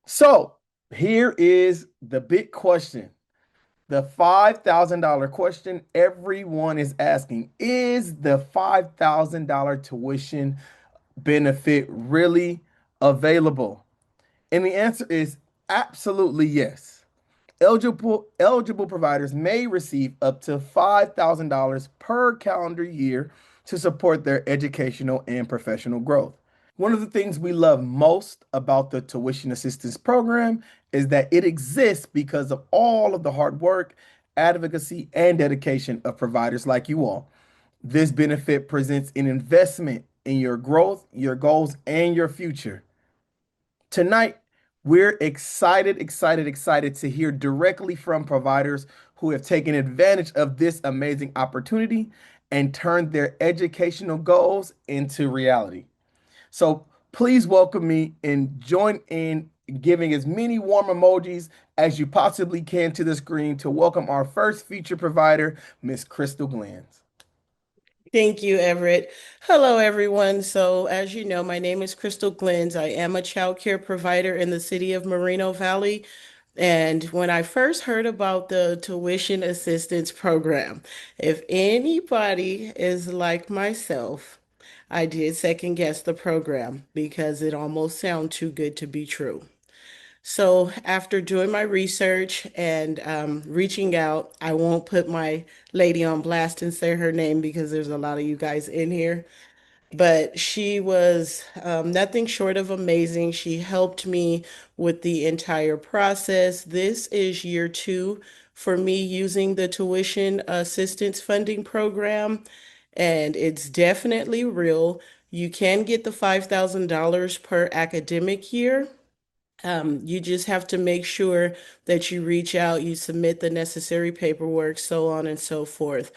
So here is the big question, the $5,000 question everyone is asking. Is the $5,000 tuition benefit really available? And the answer is absolutely yes. Eligible providers may receive up to $5,000 per calendar year to support their educational and professional growth. One of the things we love most about the tuition assistance program is that it exists because of all of the hard work, advocacy, and dedication of providers like you all. This benefit presents an investment in your growth, your goals, and your future. Tonight, we're excited to hear directly from providers who have taken advantage of this amazing opportunity and turned their educational goals into reality. So please welcome me and join in giving as many warm emojis as you possibly can to the screen to welcome our first feature provider, Miss Crystal Glens. Thank you, Everett. Hello, everyone. So, as you know, my name is Crystal Glens. I am a child care provider in the city of Moreno Valley. And when I first heard about the tuition assistance program, if anybody is like myself, I did second guess the program because it almost sounded too good to be true. So after doing my research and reaching out, I won't put my lady on blast and say her name because there's a lot of you guys in here, but she was nothing short of amazing. She helped me with the entire process. This is year two for me using the tuition assistance funding program, and it's definitely real. You can get the $5,000 per academic year. You just have to make sure that you reach out, you submit the necessary paperwork, so on and so forth.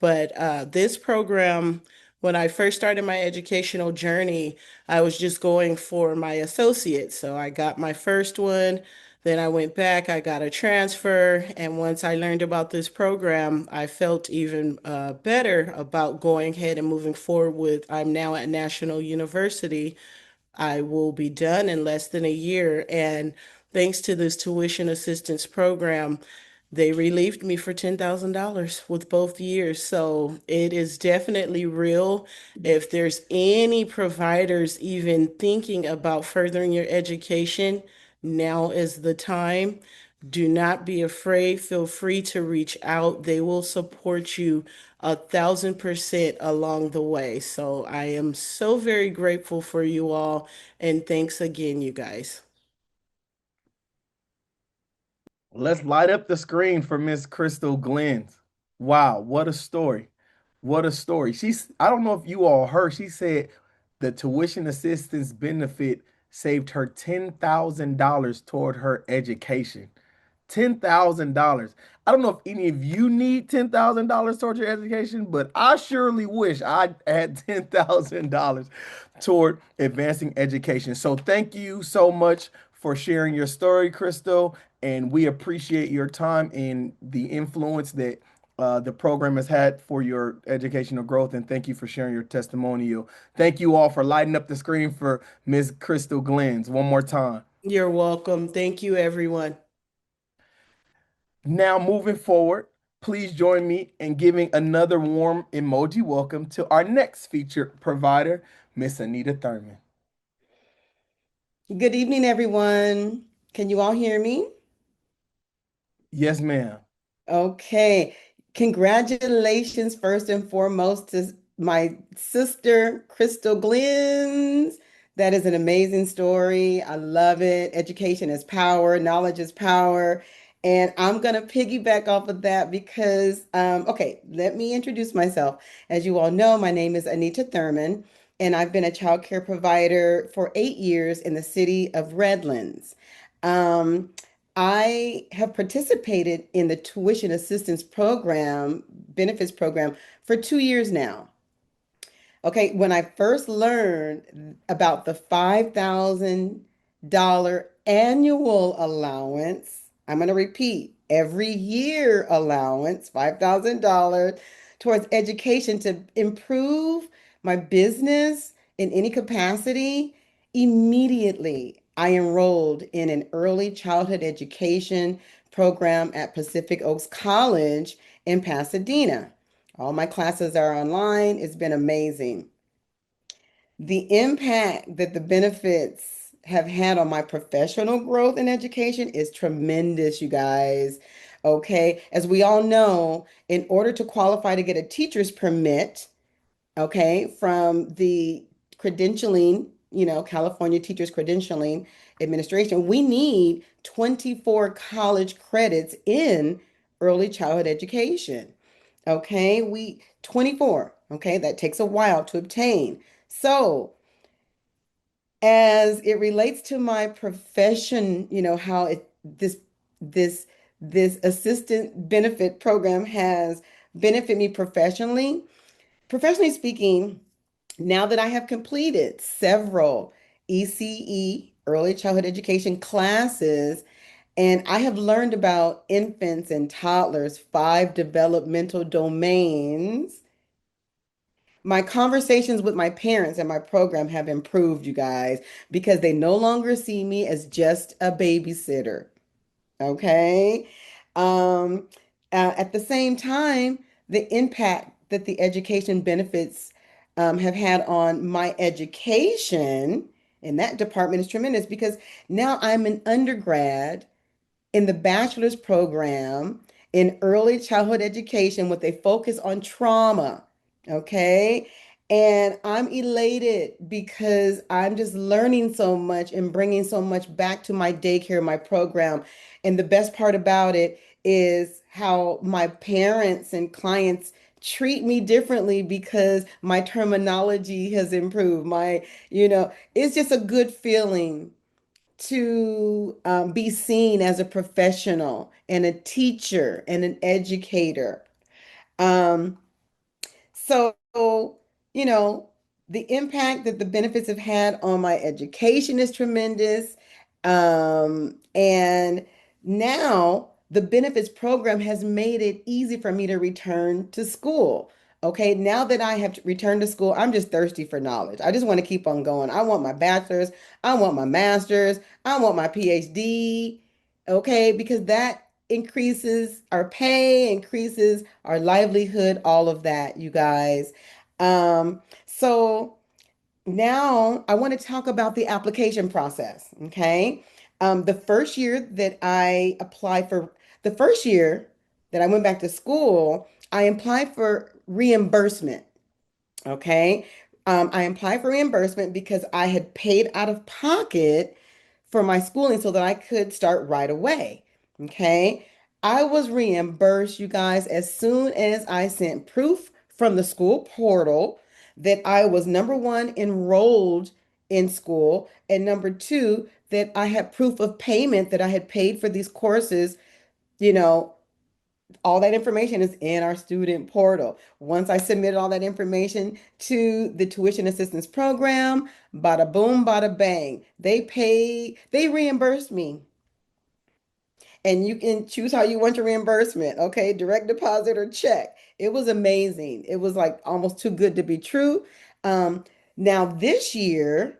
But this program, when I first started my educational journey, I was just going for my associate. So I got my first one, then I went back, I got a transfer. And once I learned about this program, I felt even better about going ahead and moving forward with, I'm now at National University. I will be done in less than a year. And thanks to this tuition assistance program, they relieved me for $10,000 with both years. So it is definitely real. If there's any providers even thinking about furthering your education, now is the time. Do not be afraid. Feel free to reach out. They will support you 1,000% along the way. So I am so very grateful for you all. And thanks again, you guys. Let's light up the screen for Miss Crystal Glens. Wow, what a story. What a story. I don't know if you all heard, she said the tuition assistance benefit saved her $10,000 toward her education. $10,000. I don't know if any of you need $10,000 toward your education, but I surely wish I had $10,000 toward advancing education. So thank you so much for sharing your story, Crystal, and we appreciate your time and the influence that the program has had for your educational growth. And thank you for sharing your testimonial. Thank you all for lighting up the screen for Ms. Crystal Glens one more time. You're welcome. Thank you, everyone. Now, moving forward, please join me in giving another warm emoji welcome to our next featured provider, Miss Anita Thurman. Good evening, everyone. Can you all hear me? Yes, ma'am. Okay. Congratulations, first and foremost, to my sister, Crystal Glens. That is an amazing story. I love it. Education is power, knowledge is power. And I'm going to piggyback off of that because, okay, let me introduce myself. As you all know, my name is Anita Thurman, and I've been a child care provider for 8 years in the city of Redlands. Um, I have participated in the tuition assistance program, benefits program, for 2 years now. Okay, when I first learned about the $5,000 annual allowance, I'm going to repeat, every year allowance, $5,000 towards education to improve my business in any capacity, immediately I enrolled in an early childhood education program at Pacific Oaks College in Pasadena. All my classes are online. It's been amazing. The impact that the benefits have had on my professional growth and education is tremendous, you guys. Okay. As we all know, in order to qualify to get a teacher's permit, okay, from the credentialing, California Teachers Credentialing Administration, we need 24 college credits in early childhood education. Okay, 24, okay, that takes a while to obtain. So, as it relates to my profession, how this this assistant benefit program has benefited me professionally. Professionally speaking, now that I have completed several ECE, early childhood education classes, and I have learned about infants and toddlers, 5 developmental domains, my conversations with my parents and my program have improved, you guys, because they no longer see me as just a babysitter. Okay. Um, at the same time, the impact that the education benefits have had on my education in that department is tremendous because now I'm an undergrad in the bachelor's program in early childhood education with a focus on trauma. Okay. And I'm elated because I'm just learning so much and bringing so much back to my daycare, my program. And the best part about it is how my parents and clients treat me differently because my terminology has improved. It's just a good feeling to be seen as a professional and a teacher and an educator. Um, so, you know, the impact that the benefits have had on my education is tremendous. And now the benefits program has made it easy for me to return to school. Okay, now that I have returned to school, I'm just thirsty for knowledge. I just want to keep on going. I want my bachelor's, I want my master's, I want my PhD. Okay, because that increases our pay, increases our livelihood, all of that, you guys. So now I want to talk about the application process. Okay. The first year that I applied for, the first year that I went back to school, I applied for reimbursement. Okay. I applied for reimbursement because I had paid out of pocket for my schooling so that I could start right away. Okay. I was reimbursed, you guys, as soon as I sent proof from the school portal that I was number one, enrolled in school, and number two, that I had proof of payment that I had paid for these courses. You know, all that information is in our student portal. Once I submitted all that information to the tuition assistance program, bada boom, bada bang. They reimbursed me. And you can choose how you want your reimbursement, okay? Direct deposit or check. It was amazing. It was like almost too good to be true. Um, Now this year,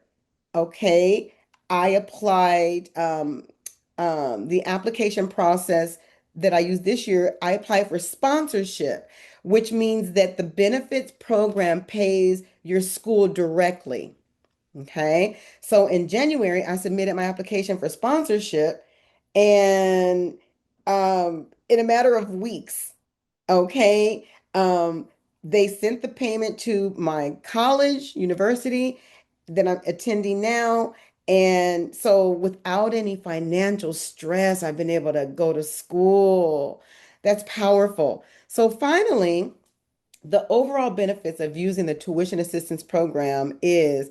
okay, I applied the application process that I used this year. I applied for sponsorship, which means that the benefits program pays your school directly. Okay. So in January, I submitted my application for sponsorship, and in a matter of weeks, okay, they sent the payment to my college, university that I'm attending now. And so without any financial stress, I've been able to go to school. That's powerful. So finally, the overall benefits of using the tuition assistance program is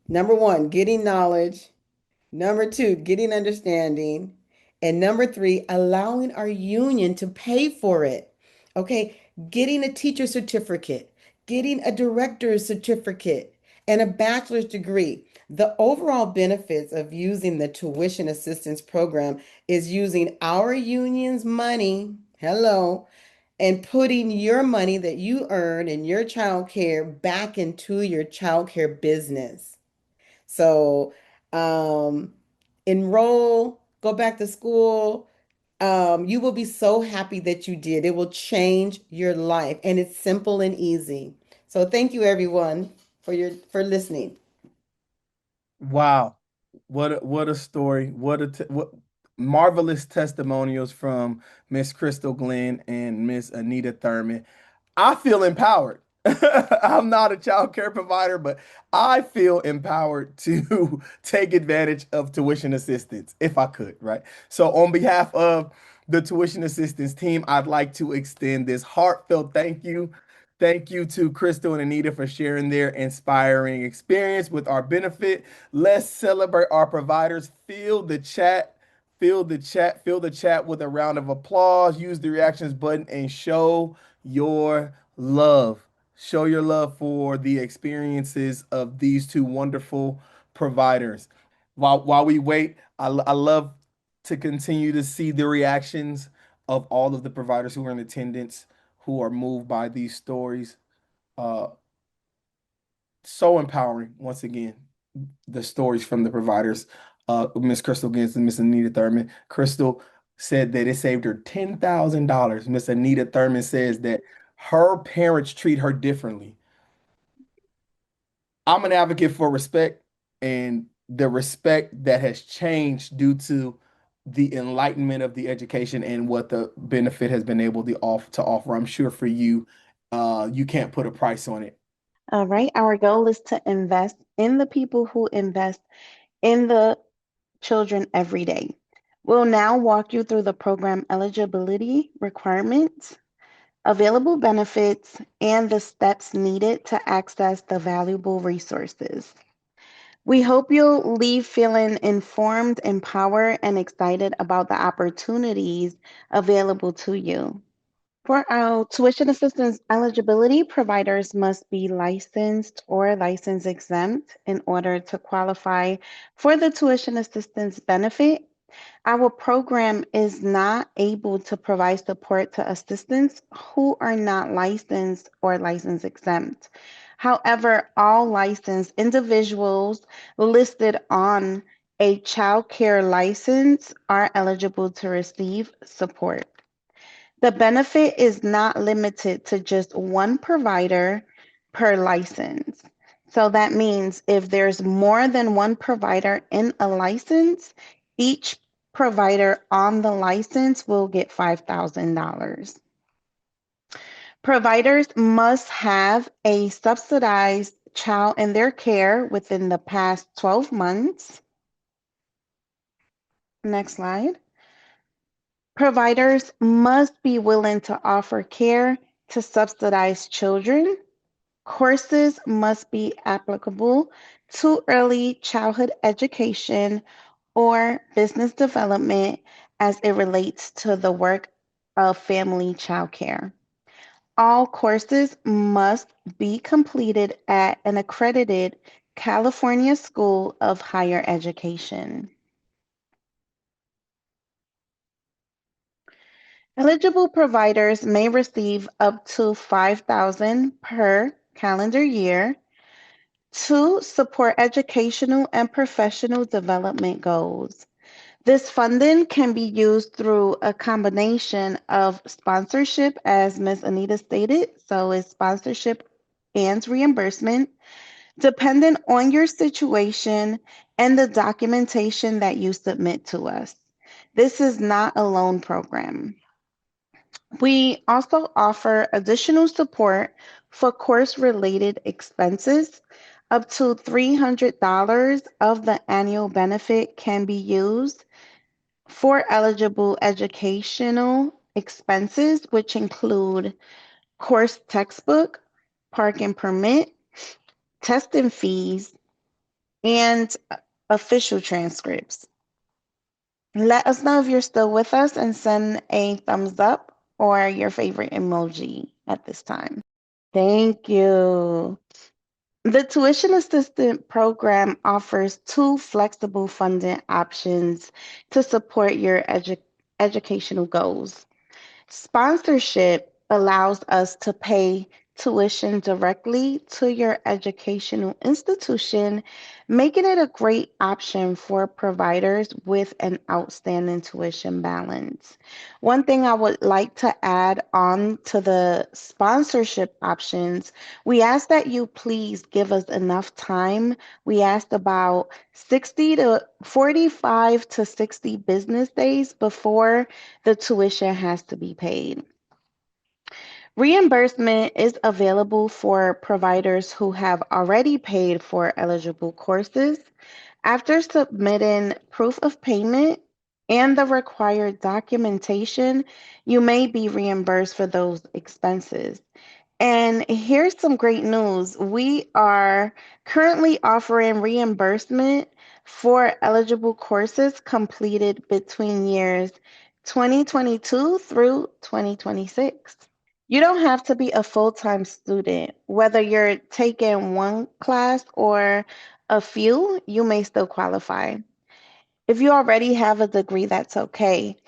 number one, getting knowledge. Number two, getting understanding. And number three, allowing our union to pay for it. Okay, getting a teacher certificate, getting a director's certificate, and a bachelor's degree. The overall benefits of using the tuition assistance program is using our union's money, hello, and putting your money that you earn in your childcare back into your childcare business. So, um, enroll, go back to school. You will be so happy that you did. It will change your life, and it's simple and easy. So thank you everyone for listening. Wow. What a story. What marvelous testimonials from Miss Crystal Glenn and Miss Anita Thurman. I feel empowered. I'm not a child care provider, but I feel empowered to take advantage of tuition assistance if I could, right? So, on behalf of the tuition assistance team, I'd like to extend this heartfelt thank you. Thank you to Crystal and Anita for sharing their inspiring experience with our benefit. Let's celebrate our providers. Fill the chat with a round of applause. Use the reactions button and show your love. Show your love for the experiences of these two wonderful providers. While we wait, I love to continue to see the reactions of all of the providers who are in attendance who are moved by these stories. Uh, so empowering once again the stories from the providers. Miss Crystal Gins and Miss Anita Thurman. Crystal said that it saved her $10,000. Miss Anita Thurman says that her parents treat her differently. I'm an advocate for respect and the respect that has changed due to the enlightenment of the education and what the benefit has been able to offer. I'm sure for you, you can't put a price on it. All right. Our goal is to invest in the people who invest in the children every day. We'll now walk you through the program eligibility requirements, available benefits, and the steps needed to access the valuable resources. We hope you'll leave feeling informed, empowered, and excited about the opportunities available to you. For our tuition assistance eligibility, providers must be licensed or license exempt in order to qualify for the tuition assistance benefit. Our program is not able to provide support to assistants who are not licensed or license exempt. However, all licensed individuals listed on a child care license are eligible to receive support. The benefit is not limited to just one provider per license. So that means if there's more than one provider in a license, each provider on the license will get $5,000. Providers must have a subsidized child in their care within the past 12 months. Next slide. Providers must be willing to offer care to subsidized children. Courses must be applicable to early childhood education or business development as it relates to the work of family child care. All courses must be completed at an accredited California School of Higher Education. Eligible providers may receive up to $5,000 per calendar year to support educational and professional development goals. This funding can be used through a combination of sponsorship, as Ms. Anita stated, so it's sponsorship and reimbursement, dependent on your situation and the documentation that you submit to us. This is not a loan program. We also offer additional support for course-related expenses. Up to $300 of the annual benefit can be used for eligible educational expenses, which include course textbook, parking permit, testing fees, and official transcripts. Let us know if you're still with us and send a thumbs up or your favorite emoji at this time. Thank you. The tuition assistant program offers two flexible funding options to support your educational goals. Sponsorship allows us to pay tuition directly to your educational institution, making it a great option for providers with an outstanding tuition balance. One thing I would like to add on to the sponsorship options, we ask that you please give us enough time. We asked about 60 to 45 to 60 business days before the tuition has to be paid. Reimbursement is available for providers who have already paid for eligible courses. After submitting proof of payment and the required documentation, you may be reimbursed for those expenses. And here's some great news. We are currently offering reimbursement for eligible courses completed between years 2022 through 2026. You don't have to be a full-time student. Whether you're taking one class or a few, you may still qualify. If you already have a degree, that's okay.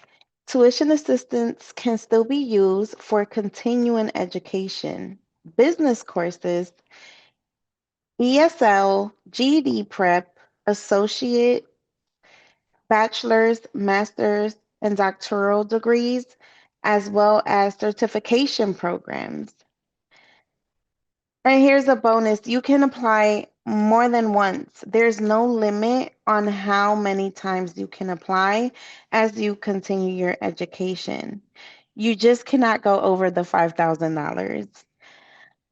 Tuition assistance can still be used for continuing education, business courses, ESL, GED prep, associate, bachelor's, master's, and doctoral degrees, as well as certification programs. And here's a bonus. You can apply more than once. There's no limit on how many times you can apply as you continue your education. You just cannot go over the $5,000.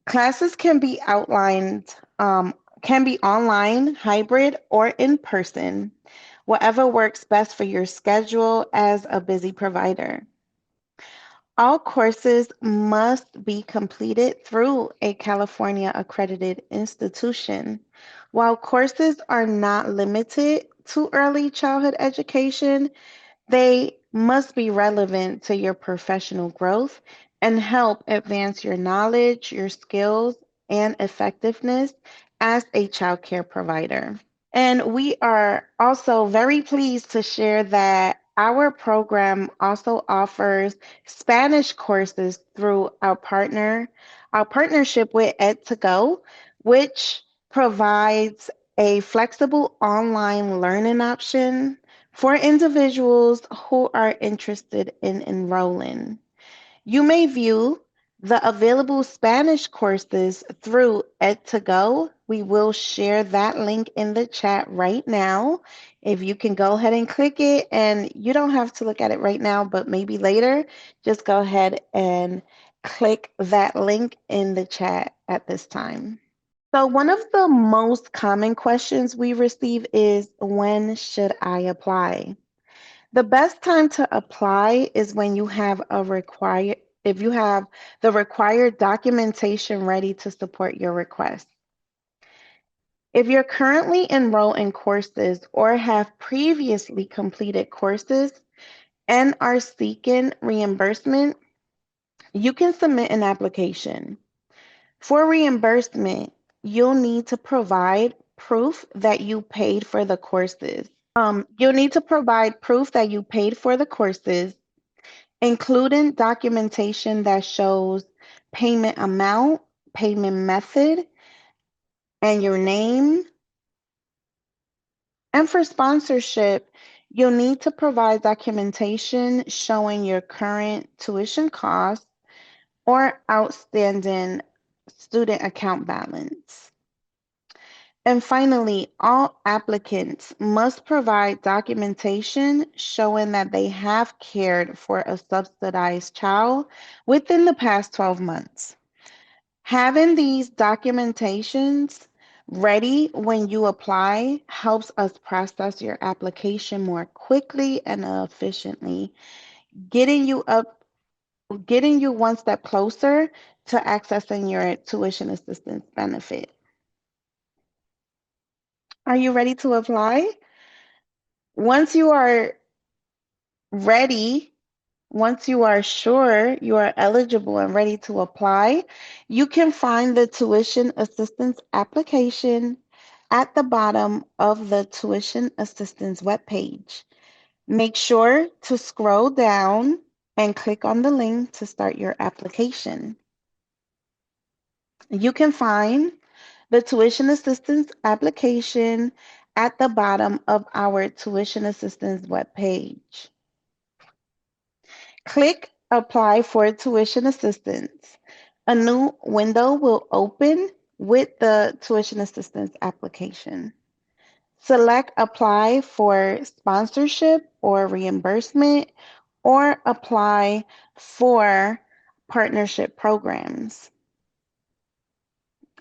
Classes can be online, hybrid, or in person, whatever works best for your schedule as a busy provider. All courses must be completed through a California accredited institution. While courses are not limited to early childhood education, they must be relevant to your professional growth and help advance your knowledge, your skills, and effectiveness as a childcare provider. And we are also very pleased to share that our program also offers Spanish courses through our partnership with Ed2Go, which provides a flexible online learning option for individuals who are interested in enrolling. You may view the available Spanish courses through Ed2Go. We will share that link in the chat right now. If you can go ahead and click it, and you don't have to look at it right now, but maybe later, just go ahead and click that link in the chat at this time. So, one of the most common questions we receive is, when should I apply? The best time to apply is when you have if you have the required documentation ready to support your request. If you're currently enrolled in courses or have previously completed courses and are seeking reimbursement, you can submit an application. For reimbursement, you'll need to provide proof that you paid for the courses. You'll need to provide proof that you paid for the courses, including documentation that shows payment amount, payment method, and your name. And for sponsorship, you'll need to provide documentation showing your current tuition costs or outstanding student account balance. And finally, all applicants must provide documentation showing that they have cared for a subsidized child within the past 12 months. Having these documentations ready when you apply helps us process your application more quickly and efficiently, getting you one step closer to accessing your tuition assistance benefit. Are you ready to apply? Once you are ready, once you are sure you are eligible and ready to apply, you can find the tuition assistance application at the bottom of the tuition assistance webpage. Make sure to scroll down and click on the link to start your application. You can find the tuition assistance application at the bottom of our tuition assistance webpage. Click Apply for Tuition Assistance. A new window will open with the tuition assistance application. Select Apply for Sponsorship or Reimbursement, or Apply for Partnership Programs.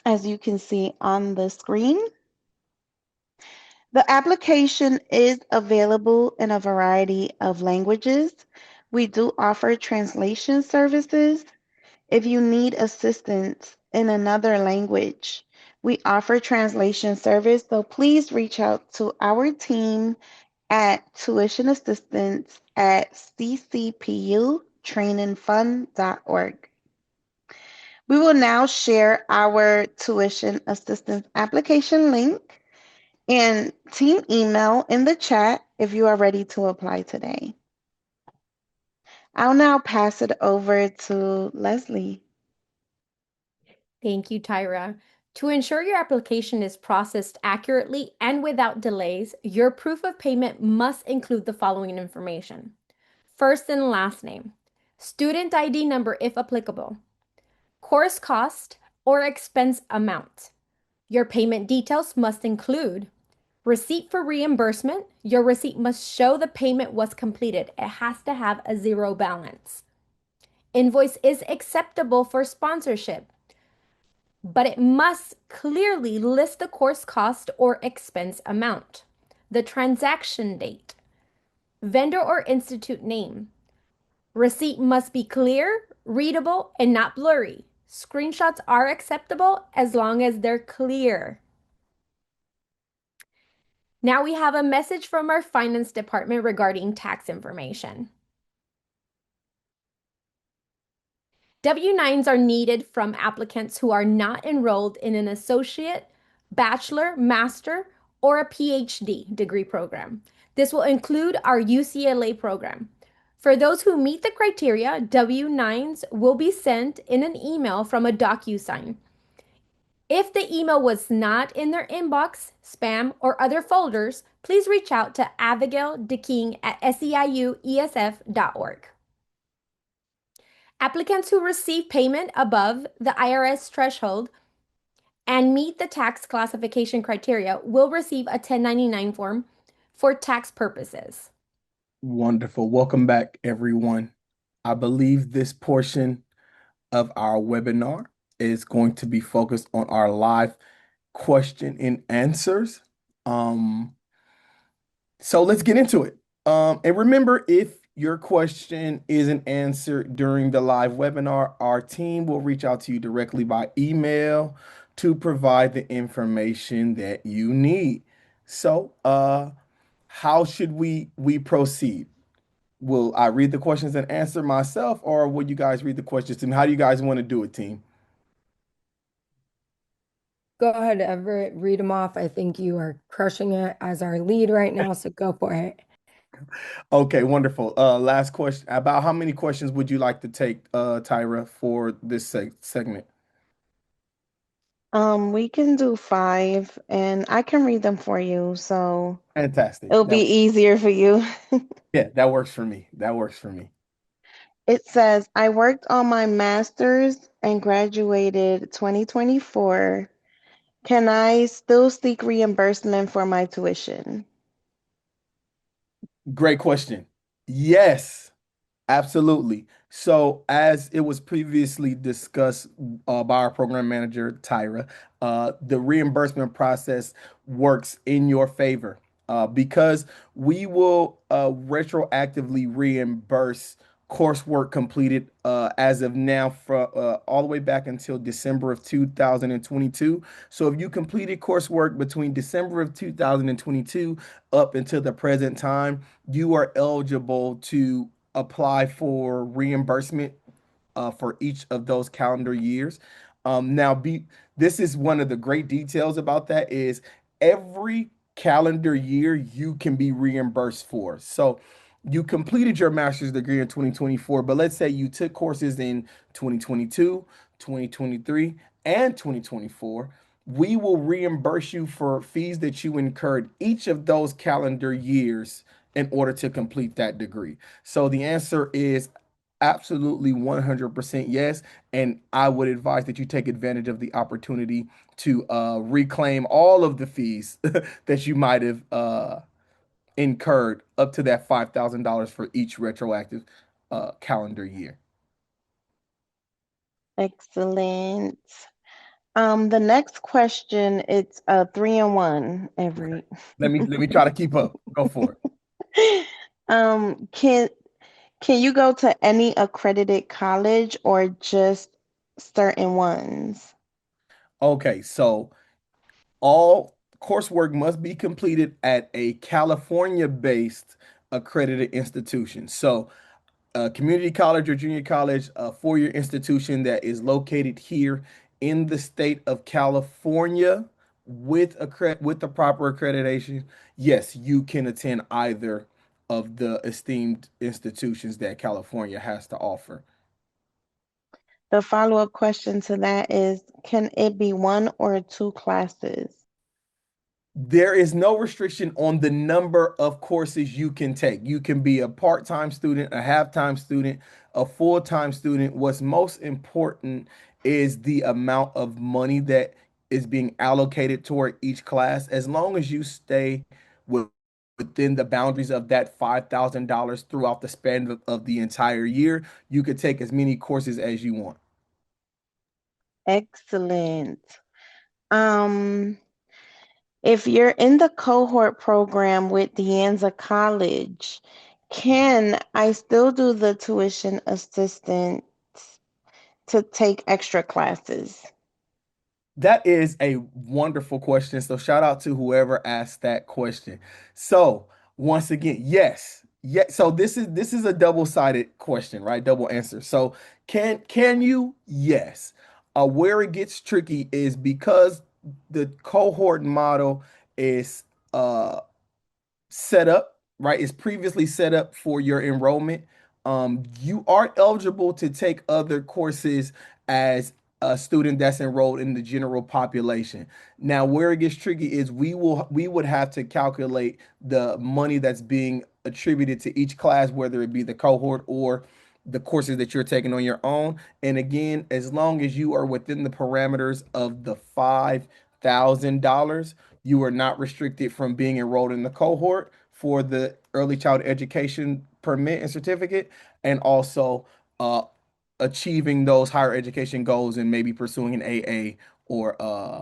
As you can see on the screen, the application is available in a variety of languages. We do offer translation services. If you need assistance in another language, we offer translation service, so please reach out to our team at tuition assistance at ccputrainingfund.org. We will now share our tuition assistance application link and team email in the chat if you are ready to apply today. I'll now pass it over to Leslie. Thank you, Tyra. To ensure your application is processed accurately and without delays, your proof of payment must include the following information: first and last name, student ID number if applicable, course cost or expense amount. Your payment details must include receipt for reimbursement. Your receipt must show the payment was completed. It has to have a zero balance. Invoice is acceptable for sponsorship, but it must clearly list the course cost or expense amount, the transaction date, vendor or institute name. Receipt must be clear, readable, and not blurry. Screenshots are acceptable as long as they're clear. Now we have a message from our finance department regarding tax information. W-9s are needed from applicants who are not enrolled in an associate, bachelor, master, or a PhD degree program. This will include our UCLA program. For those who meet the criteria, W-9s will be sent in an email from a DocuSign. If the email was not in their inbox, spam, or other folders, please reach out to Abigail DeKing at seiuesf.org. Applicants who receive payment above the IRS threshold and meet the tax classification criteria will receive a 1099 form for tax purposes. Wonderful. Welcome back, everyone. I believe this portion of our webinar is going to be focused on our live question and answers. So let's get into it. And remember, if your question isn't answered during the live webinar, our team will reach out to you directly by email to provide the information that you need. So, how should we proceed? Will I read the questions and answer myself, or will you guys read the questions to me? How do you guys want to do it, team? Go ahead, Everett, read them off. I think you are crushing it as our lead right now, so go for it. Okay, wonderful. Last question. About how many questions would you like to take, Tyra, for this segment? We can do 5 and I can read them for you, so Fantastic. it'll be easier for you. Yeah, that works for me. That works for me. It says, I worked on my master's and graduated 2024. Can I still seek reimbursement for my tuition? Great question. Yes. Absolutely. So, as it was previously discussed by our program manager, Tyra, the reimbursement process works in your favor because we will retroactively reimburse coursework completed as of now for all the way back until December of 2022. So, if you completed coursework between December of 2022 up until the present time, you are eligible to apply for reimbursement for each of those calendar years. This is one of the great details about that is every calendar year you can be reimbursed for. So you completed your master's degree in 2024, but let's say you took courses in 2022, 2023, and 2024, we will reimburse you for fees that you incurred each of those calendar years in order to complete that degree. So the answer is absolutely 100% yes. And I would advise that you take advantage of the opportunity to reclaim all of the fees that you might have incurred up to that $5,000 for each retroactive calendar year. Excellent. The next question, it's a 3-in-1, Okay. every. Let me try to keep up. Go for it. Um, can can you go to any accredited college or just certain ones? Okay, so all coursework must be completed at a California-based accredited institution. So a community college or junior college, a four-year institution that is located here in the state of California with the proper accreditation, yes, you can attend either of the esteemed institutions that California has to offer. The follow-up question to that is, can it be one or two classes? There is no restriction on the number of courses you can take. You can be a part-time student, a half-time student, a full-time student. What's most important is the amount of money that is being allocated toward each class. As long as you stay with, within the boundaries of that $5,000 throughout the span of the entire year, you could take as many courses as you want. Excellent. Um, if you're in the cohort program with De Anza College, can I still do the tuition assistance to take extra classes? That is a wonderful question. So shout out to whoever asked that question. So once again, yes. Yeah, so this is a double-sided question, right? Double answer. So can you? Yes. Where it gets tricky is because the cohort model is set up, right? It's previously set up for your enrollment. You are eligible to take other courses as a student that's enrolled in the general population. Now, where it gets tricky is we would have to calculate the money that's being attributed to each class, whether it be the cohort or the courses that you're taking on your own. And again, as long as you are within the parameters of the $5,000, you are not restricted from being enrolled in the cohort for the early child education permit and certificate, and also uh, achieving those higher education goals and maybe pursuing an AA or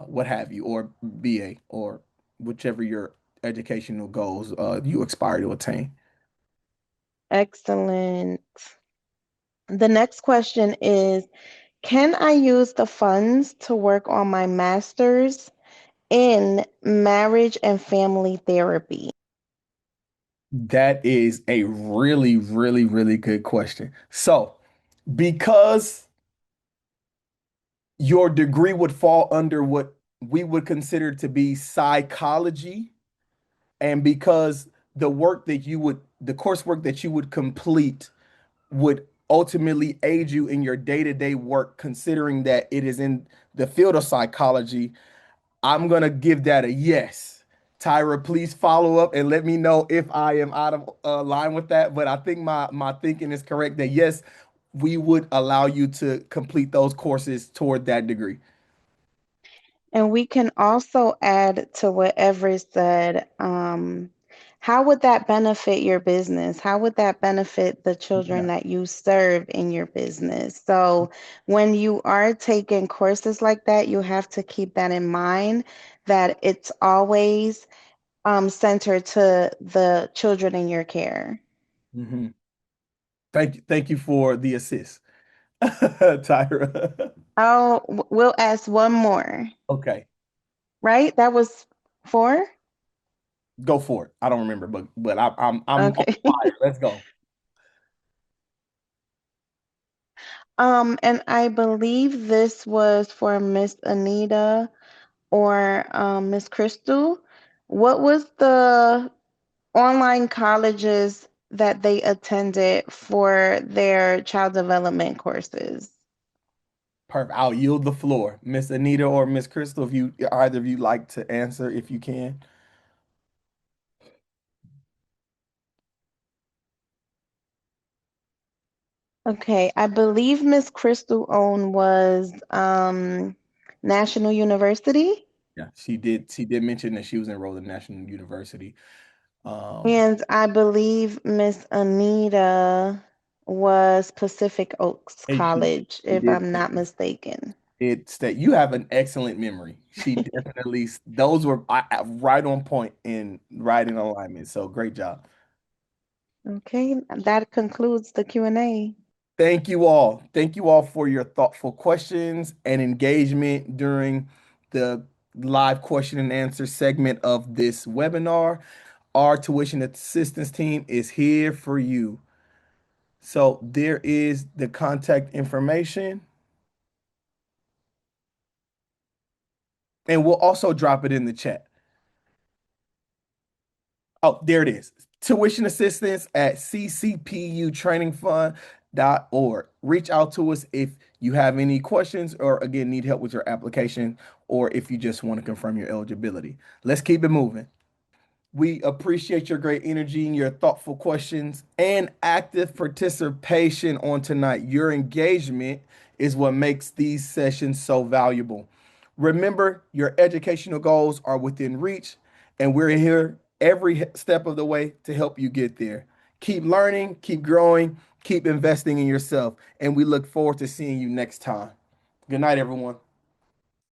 what have you, or BA, or whichever your educational goals you aspire to attain. Excellent. The next question is, can I use the funds to work on my master's in marriage and family therapy? That is a really, really, really good question. So, because your degree would fall under what we would consider to be psychology, and because the coursework that you would complete would ultimately aid you in your day-to-day work, considering that it is in the field of psychology, I'm gonna give that a yes. Tyra, please follow up and let me know if I am out of line with that. But I think my thinking is correct that yes, we would allow you to complete those courses toward that degree. And we can also add to whatever is said, how would that benefit your business? How would that benefit the children Yeah. that you serve in your business? So when you are taking courses like that, you have to keep that in mind that it's always centered to the children in your care. Mhm. Thank you for the assist, Tyra. We'll ask one more, Okay, right? That was four? go for it. I don't remember, but I'm on Okay. fire. Let's go. And I believe this was for Miss Anita or Miss Crystal. What was the online colleges that they attended for their child development courses? Perfect. I'll yield the floor. Miss Anita or Miss Crystal, if you either of you like to answer, if you can. Okay, I believe Miss Crystal own was National University, Yeah, she did mention that she was enrolled in National University. Um, and I believe Miss Anita was Pacific Oaks and College, she if did I'm not mistaken. it's that you have an excellent memory. She definitely those were right on point and right in alignment. So great job. Okay, that concludes the Q&A. Thank you all. Thank you all for your thoughtful questions and engagement during the live question and answer segment of this webinar. Our tuition assistance team is here for you. So there is the contact information, and we'll also drop it in the chat. Oh, there it is. Tuition assistance at ccputrainingfund.org. Reach out to us if you have any questions or again need help with your application or if you just want to confirm your eligibility. Let's keep it moving. We appreciate your great energy and your thoughtful questions and active participation on tonight. Your engagement is what makes these sessions so valuable. Remember, your educational goals are within reach, and we're here every step of the way to help you get there. Keep learning, keep growing, keep investing in yourself, and we look forward to seeing you next time. Good night, everyone.